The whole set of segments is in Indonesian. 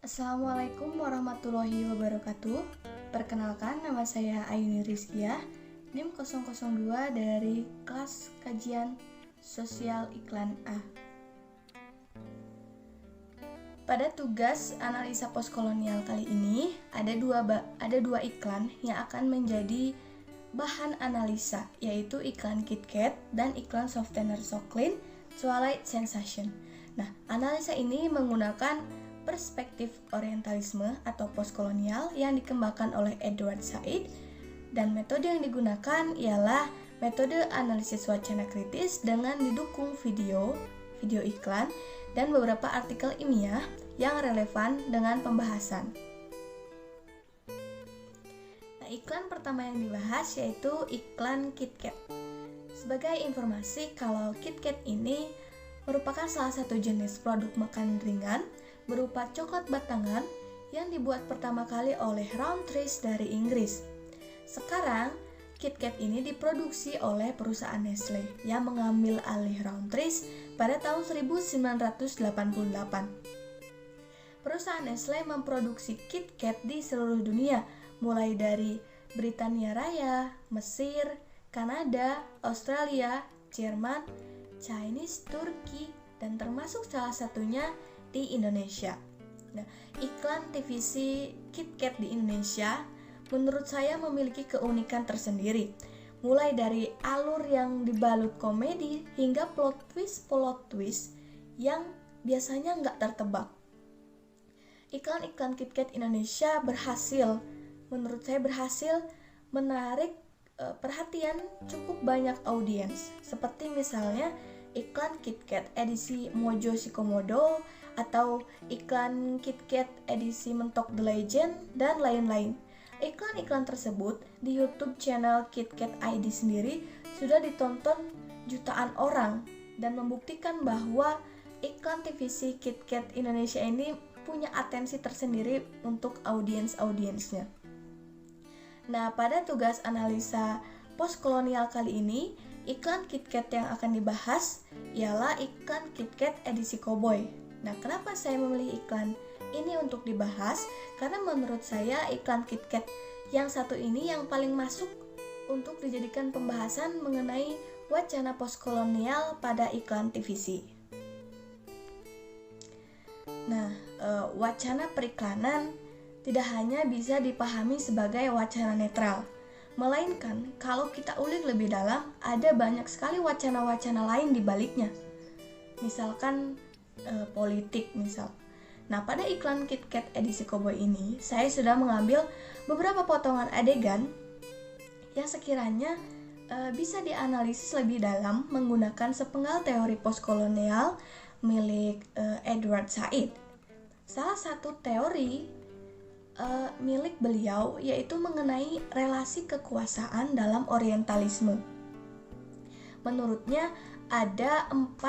Assalamualaikum warahmatullahi wabarakatuh. Perkenalkan, nama saya Ayuni Rizkiah, NIM 002 dari kelas kajian sosial iklan A. Pada tugas analisa postkolonial kali ini, ada dua iklan yang akan menjadi bahan analisa, yaitu iklan KitKat dan iklan Softener So Clean Twilight Sensation. Nah, analisa ini menggunakan perspektif orientalisme atau postkolonial yang dikembangkan oleh Edward Said, dan metode yang digunakan ialah metode analisis wacana kritis dengan didukung video iklan dan beberapa artikel ilmiah yang relevan dengan pembahasan. Nah, iklan pertama yang dibahas yaitu iklan KitKat. Sebagai informasi, kalau KitKat ini merupakan salah satu jenis produk makanan ringan berupa coklat batangan yang dibuat pertama kali oleh Roundtrees dari Inggris. Sekarang, KitKat ini diproduksi oleh perusahaan Nestle yang mengambil alih Roundtrees pada tahun 1988. Perusahaan Nestle memproduksi KitKat di seluruh dunia, mulai dari Britania Raya, Mesir, Kanada, Australia, Jerman, Chinese, Turki, dan termasuk salah satunya di Indonesia. Nah, iklan TVC KitKat di Indonesia menurut saya memiliki keunikan tersendiri, mulai dari alur yang dibalut komedi hingga plot twist yang biasanya nggak tertebak. Iklan-iklan KitKat Indonesia menurut saya berhasil menarik perhatian cukup banyak audiens, seperti misalnya iklan KitKat edisi Mojo si Komodo atau iklan KitKat edisi Mentok The Legend dan lain-lain. Iklan-iklan tersebut di YouTube channel KitKat ID sendiri sudah ditonton jutaan orang dan membuktikan bahwa iklan TVC KitKat Indonesia ini punya atensi tersendiri untuk audiensnya. Nah, pada tugas analisa postkolonial kali ini, iklan KitKat yang akan dibahas ialah iklan KitKat edisi Cowboy. Nah, kenapa saya memilih iklan ini untuk dibahas? Karena menurut saya iklan KitKat yang satu ini yang paling masuk untuk dijadikan pembahasan mengenai wacana postkolonial pada iklan TVC. Nah, wacana periklanan tidak hanya bisa dipahami sebagai wacana netral, melainkan kalau kita ulik lebih dalam, ada banyak sekali wacana-wacana lain di baliknya. Misalkan politik misal. Nah, pada iklan KitKat edisi Cowboy ini, saya sudah mengambil beberapa potongan adegan yang sekiranya bisa dianalisis lebih dalam menggunakan sepenggal teori postkolonial milik Edward Said. Salah satu teori milik beliau yaitu mengenai relasi kekuasaan dalam orientalisme. Menurutnya ada 4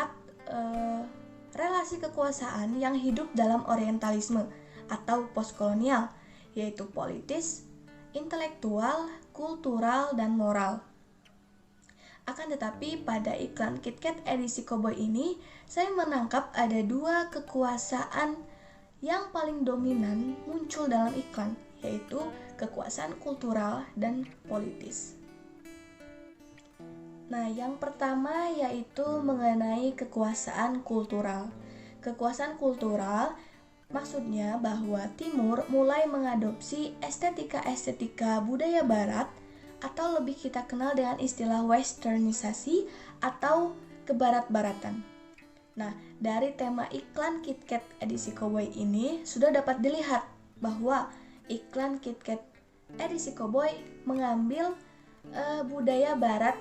relasi kekuasaan yang hidup dalam orientalisme atau postkolonial, yaitu politis, intelektual, kultural, dan moral. Akan tetapi pada iklan KitKat edisi Cowboy ini, saya menangkap ada 2 kekuasaan yang paling dominan muncul dalam iklan, yaitu kekuasaan kultural dan politis. Nah, yang pertama yaitu mengenai kekuasaan kultural. Kekuasaan kultural maksudnya bahwa Timur mulai mengadopsi estetika budaya Barat atau lebih kita kenal dengan istilah westernisasi atau kebarat-baratan. Nah, dari tema iklan KitKat edisi Cowboy ini sudah dapat dilihat bahwa iklan KitKat edisi Cowboy mengambil budaya Barat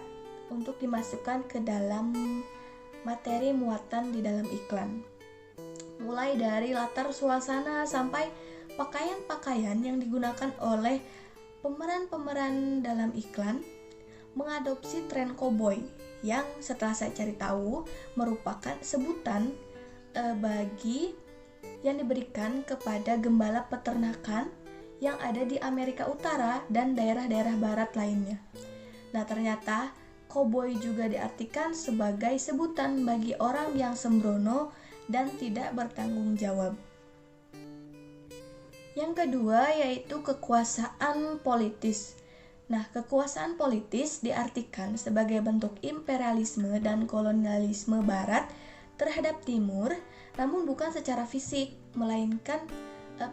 untuk dimasukkan ke dalam materi muatan di dalam iklan. Mulai dari latar suasana sampai pakaian-pakaian yang digunakan oleh pemeran-pemeran dalam iklan mengadopsi tren cowboy yang setelah saya cari tahu merupakan sebutan bagi yang diberikan kepada gembala peternakan yang ada di Amerika Utara dan daerah-daerah barat lainnya. Nah, ternyata Cowboy juga diartikan sebagai sebutan bagi orang yang sembrono dan tidak bertanggung jawab. Yang kedua yaitu kekuasaan politis. Nah, kekuasaan politis diartikan sebagai bentuk imperialisme dan kolonialisme Barat terhadap Timur, namun bukan secara fisik, melainkan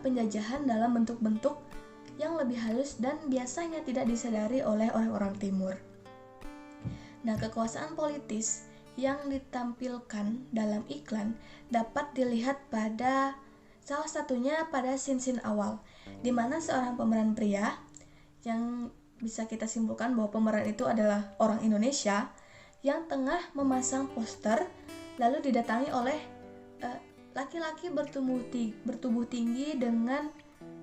penjajahan dalam bentuk-bentuk yang lebih halus dan biasanya tidak disadari oleh orang-orang Timur. Nah, kekuasaan politis yang ditampilkan dalam iklan dapat dilihat pada salah satunya pada scene-scene awal, di mana seorang pemeran pria yang bisa kita simpulkan bahwa pemeran itu adalah orang Indonesia yang tengah memasang poster lalu didatangi oleh laki-laki bertubuh tinggi dengan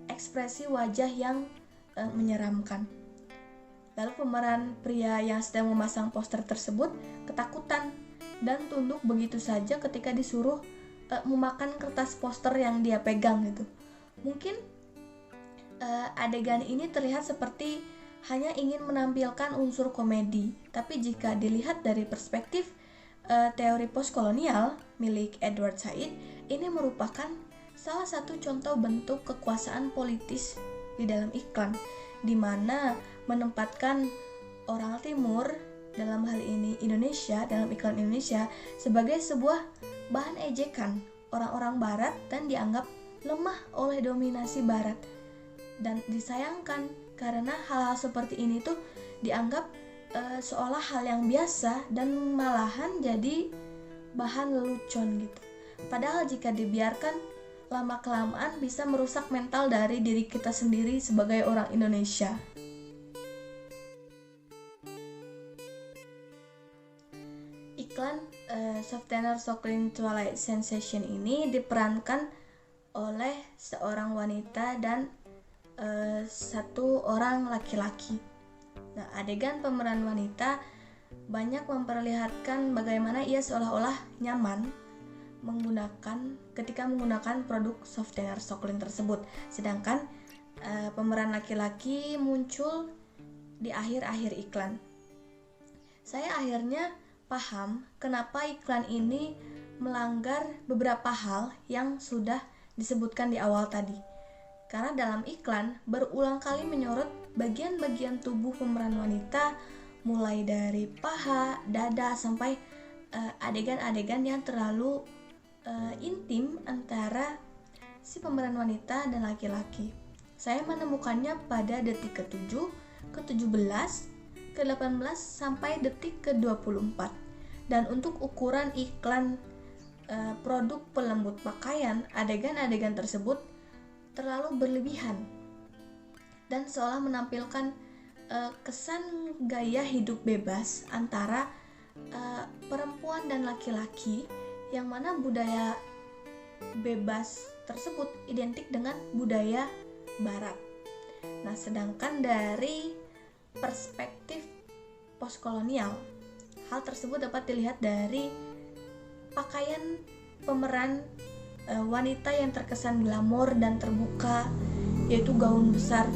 ekspresi wajah yang menyeramkan. Lalu pemeran pria yang sedang memasang poster tersebut ketakutan dan tunduk begitu saja ketika disuruh memakan kertas poster yang dia pegang gitu. Mungkin adegan ini terlihat seperti hanya ingin menampilkan unsur komedi, tapi jika dilihat dari perspektif teori postkolonial milik Edward Said, ini merupakan salah satu contoh bentuk kekuasaan politis di dalam iklan, di mana menempatkan orang Timur, dalam hal ini Indonesia, dalam iklan Indonesia, sebagai sebuah bahan ejekan orang-orang Barat dan dianggap lemah oleh dominasi Barat. Dan disayangkan karena hal-hal seperti ini tuh dianggap seolah hal yang biasa dan malahan jadi bahan lelucon gitu. Padahal jika dibiarkan lama-kelamaan bisa merusak mental dari diri kita sendiri sebagai orang Indonesia. Iklan Softener Soklin Twilight Sensation ini diperankan oleh seorang wanita dan satu orang laki-laki. Nah, adegan pemeran wanita banyak memperlihatkan bagaimana ia seolah-olah nyaman ketika menggunakan produk Softener Soklin tersebut. Sedangkan pemeran laki-laki muncul di akhir-akhir iklan. Saya akhirnya paham kenapa iklan ini melanggar beberapa hal yang sudah disebutkan di awal tadi. Karena dalam iklan berulang kali menyorot bagian-bagian tubuh pemeran wanita, mulai dari paha, dada, sampai adegan-adegan yang terlalu intim antara si pemeran wanita dan laki-laki. Saya menemukannya pada detik ke-7, ke-17, ke-18, sampai detik ke-24. Dan untuk ukuran iklan produk pelembut pakaian, adegan-adegan tersebut terlalu berlebihan dan seolah menampilkan kesan gaya hidup bebas antara perempuan dan laki-laki, yang mana budaya bebas tersebut identik dengan budaya Barat. Nah, sedangkan dari perspektif postkolonial, hal tersebut dapat dilihat dari pakaian pemeran wanita yang terkesan glamor dan terbuka, yaitu gaun besar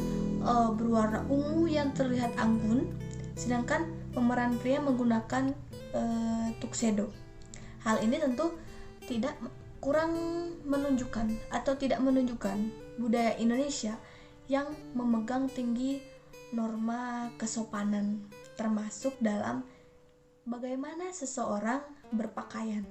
berwarna ungu yang terlihat anggun, sedangkan pemeran pria menggunakan tuxedo. Hal ini tentu kurang menunjukkan atau tidak menunjukkan budaya Indonesia yang memegang tinggi norma kesopanan, termasuk dalam bagaimana seseorang berpakaian.